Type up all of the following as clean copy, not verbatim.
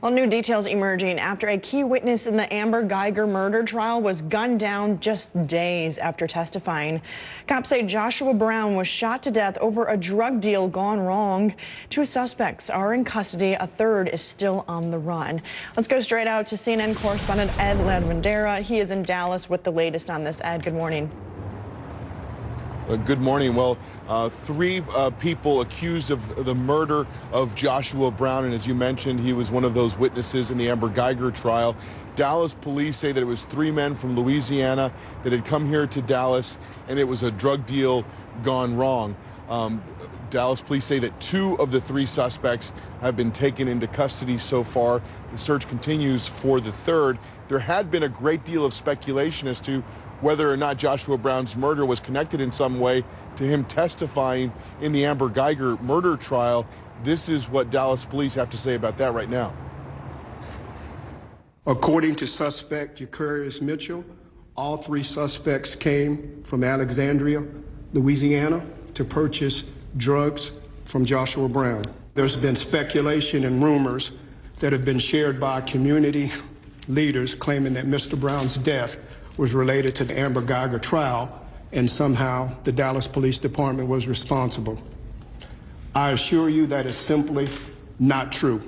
Well, new details emerging after a key witness in the Amber Guyger murder trial was gunned down just days after testifying. Cops say Joshua Brown was shot to death over a drug deal gone wrong. 2 suspects are in custody. A third is still on the run. Let's go straight out to CNN correspondent Ed Lavandera. He is in Dallas with the latest on this. Ed, good morning. Good morning. Well, 3 people accused of the murder of Joshua Brown, and as you mentioned, he was one of those witnesses in the Amber Guyger trial. Dallas police say that it was 3 men from Louisiana that had come here to Dallas, and it was a drug deal gone wrong. Dallas police say that 2 of the 3 suspects have been taken into custody so far. The search continues for the 3rd. There had been a great deal of speculation as to whether or not Joshua Brown's murder was connected in some way to him testifying in the Amber Guyger murder trial. This is what Dallas police have to say about that right now. According to suspect Jacarius Mitchell, all 3 suspects came from Alexandria, Louisiana, to purchase drugs from Joshua Brown. There's been speculation and rumors that have been shared by community leaders claiming that Mr. Brown's death was related to the Amber Guyger trial, and somehow the Dallas Police Department was responsible. I assure you that is simply not true.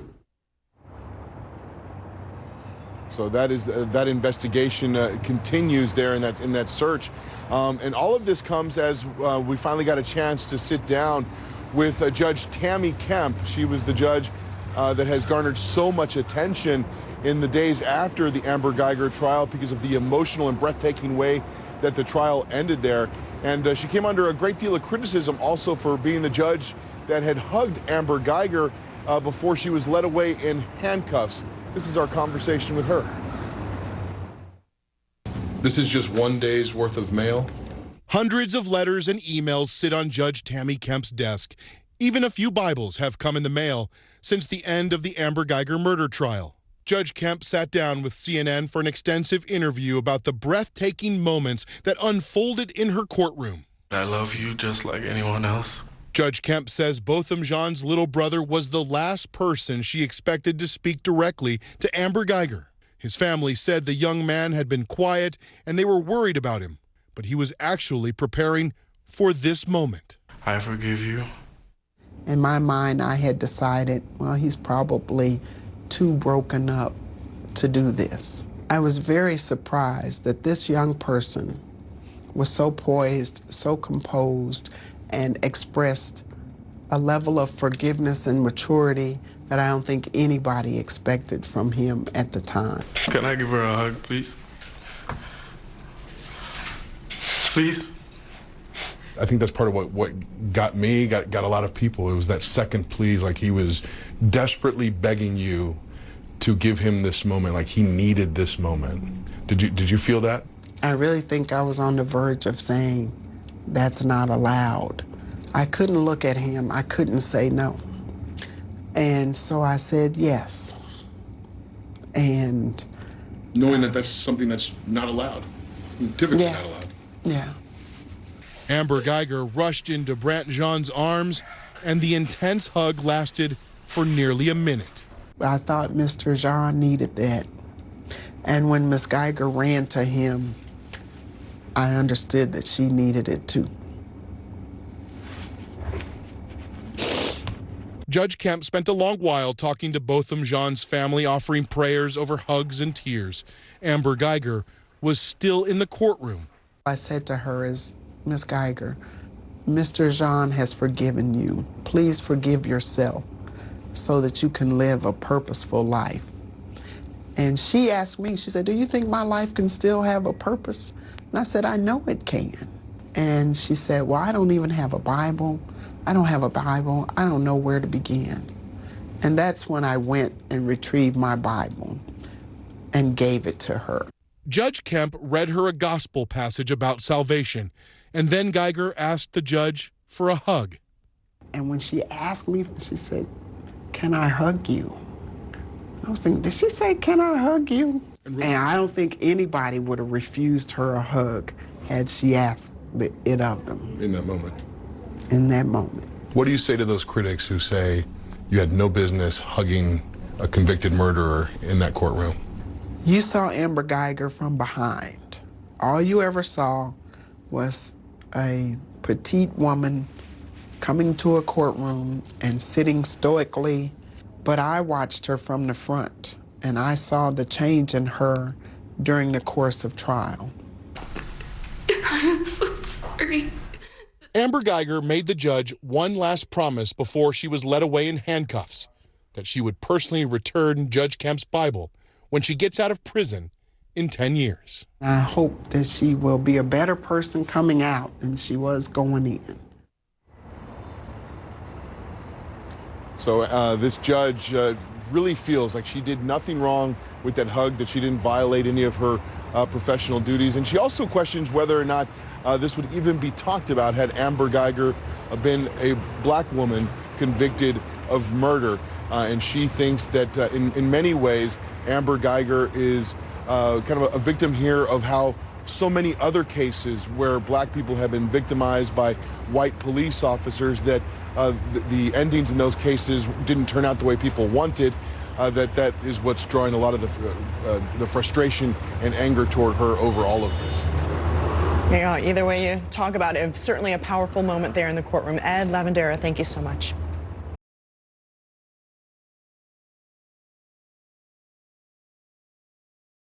So that is that investigation continues there in that search, and all of this comes as we finally got a chance to sit down with Judge Tammy Kemp. She was the judge that has garnered so much attention in the days after the Amber Guyger trial because of the emotional and breathtaking way that the trial ended there. And she came under a great deal of criticism also for being the judge that had hugged Amber Guyger before she was led away in handcuffs. This is our conversation with her. This is just one day's worth of mail. Hundreds of letters and emails sit on Judge Tammy Kemp's desk. Even a few Bibles have come in the mail since the end of the Amber Guyger murder trial. Judge Kemp sat down with CNN for an extensive interview about the breathtaking moments that unfolded in her courtroom. I love you just like anyone else. Judge Kemp says Botham Jean's little brother was the last person she expected to speak directly to Amber Guyger. His family said the young man had been quiet and they were worried about him, but he was actually preparing for this moment. I forgive you. In my mind, I had decided, well, he's probably too broken up to do this. I was very surprised that this young person was so poised, so composed, and expressed a level of forgiveness and maturity that I don't think anybody expected from him at the time. Can I give her a hug, please? Please? I think that's part of what got me, got a lot of people. It was that second please, like he was desperately begging you to give him this moment, like he needed this moment. Did you feel that? I really think I was on the verge of saying, that's not allowed. I couldn't look at him, I couldn't say no. And so I said yes. And knowing that that's something that's not allowed, typically not allowed. Yeah. Amber Guyger rushed into Brant Jean's arms, and the intense hug lasted for nearly a minute. I thought Mr. Jean needed that. And when Miss Guyger ran to him, I understood that she needed it too. Judge Kemp spent a long while talking to Botham Jean's family, offering prayers over hugs and tears. Amber Guyger was still in the courtroom. I said to her, as Miss Guyger, Mr. Jean has forgiven you. Please forgive yourself so that you can live a purposeful life. And she asked me, she said, do you think my life can still have a purpose? And I said, I know it can. And she said, well, I don't even have a Bible. I don't have a Bible. I don't know where to begin. And that's when I went and retrieved my Bible and gave it to her. Judge Kemp read her a gospel passage about salvation, and then Guyger asked the judge for a hug. And when she asked me, she said, can I hug you? I was thinking, did she say, can I hug you? And I don't think anybody would have refused her a hug had she asked it of them. In that moment. In that moment. What do you say to those critics who say you had no business hugging a convicted murderer in that courtroom. You saw Amber Guyger from behind. All you ever saw was a petite woman coming to a courtroom and sitting stoically, but I watched her from the front, and I saw the change in her during the course of trial. I am so sorry. Amber Guyger made the judge one last promise before she was led away in handcuffs, that she would personally return Judge Kemp's Bible when she gets out of prison in 10 years. I hope that she will be a better person coming out than she was going in. So this judge really feels like she did nothing wrong with that hug, that she didn't violate any of her professional duties. And she also questions whether or not this would even be talked about had Amber Guyger been a black woman convicted of murder. And she thinks that in many ways, Amber Guyger is kind of a victim here of how so many other cases where black people have been victimized by white police officers, that the endings in those cases didn't turn out the way people wanted, that is what's drawing a lot of the frustration and anger toward her over all of this. Yeah, either way you talk about it, certainly a powerful moment there in the courtroom. Ed Lavandera, thank you so much.